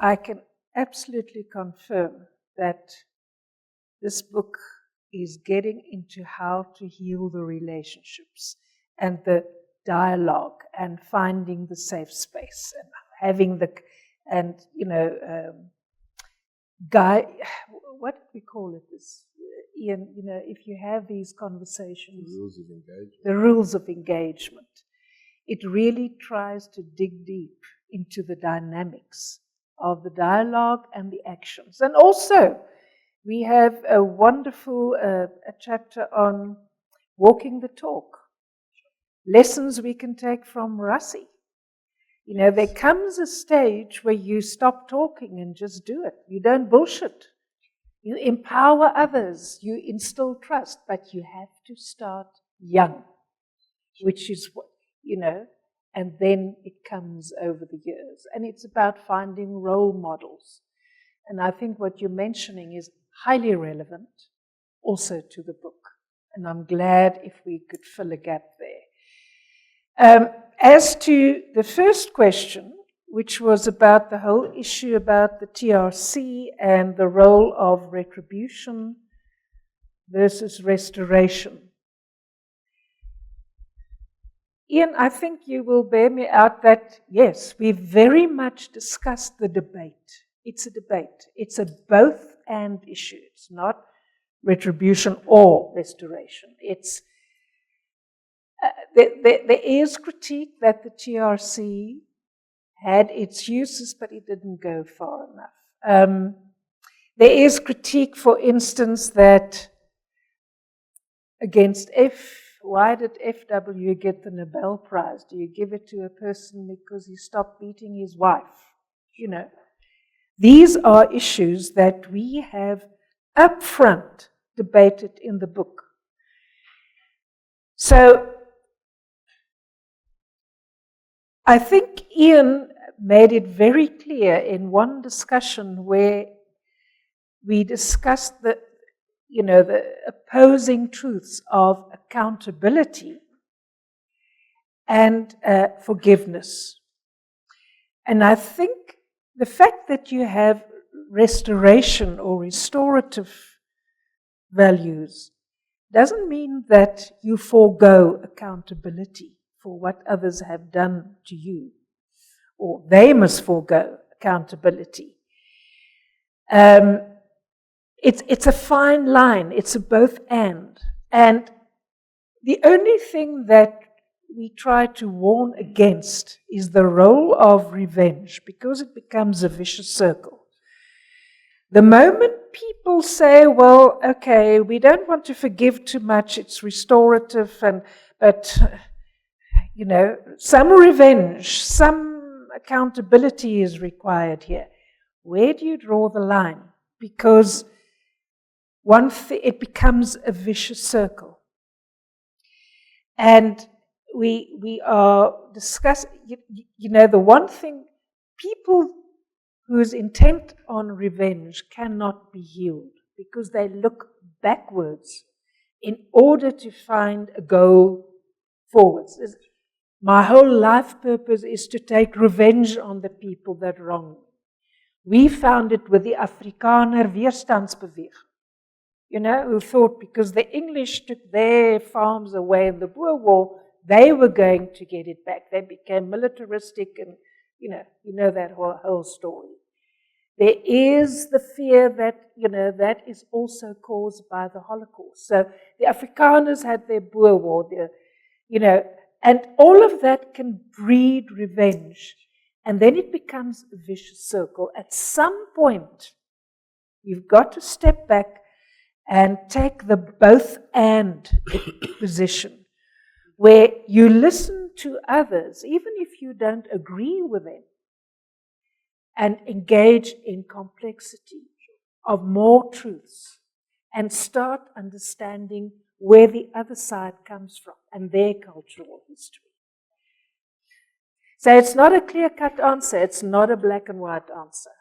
I can absolutely confirm that this book is getting into how to heal the relationships and the dialogue and finding the safe space and having the, and what did we call it this? Ian, if you have these conversations, the rules of engagement, it really tries to dig deep into the dynamics of the dialogue and the actions. And also, we have a wonderful a chapter on walking the talk. Lessons we can take from Rassi. There comes a stage where you stop talking and just do it. You don't bullshit. You empower others. You instill trust. But you have to start young, which is what, and then it comes over the years. And it's about finding role models. And I think what you're mentioning is highly relevant also to the book. And I'm glad if we could fill a gap there. As to the first question, which was about the whole issue about the TRC and the role of retribution versus restoration. Ian, I think you will bear me out that, yes, we very much discussed the debate. It's a debate. It's a both and issue. It's not retribution or restoration. It's there is critique that the TRC had its uses, but it didn't go far enough. There is critique, for instance, that against why did FW get the Nobel Prize? Do you give it to a person because he stopped beating his wife? These are issues that we have upfront debated in the book. So I think Ian made it very clear in one discussion where we discussed the opposing truths of accountability and forgiveness. And I think the fact that you have restoration or restorative values doesn't mean that you forego accountability for what others have done to you, or they must forego accountability. It's a fine line. It's a both and. And the only thing that we try to warn against is the role of revenge, because it becomes a vicious circle. The moment people say, well, okay, we don't want to forgive too much, it's restorative, but some revenge, some accountability is required here. Where do you draw the line? Because it becomes a vicious circle. And we are discussing, the one thing, people whose intent on revenge cannot be healed because they look backwards in order to find a goal forwards. My whole life purpose is to take revenge on the people that wronged me. We found it with the Afrikaner Weerstandsbeweging, who thought because the English took their farms away in the Boer War, they were going to get it back. They became militaristic and, that whole story. There is the fear that, that is also caused by the Holocaust. So the Afrikaners had their Boer War, and all of that can breed revenge. And then it becomes a vicious circle. At some point, you've got to step back and take the both and position, where you listen to others, even if you don't agree with them, and engage in complexity of more truths, and start understanding where the other side comes from and their cultural history. So it's not a clear-cut answer. It's not a black and white answer.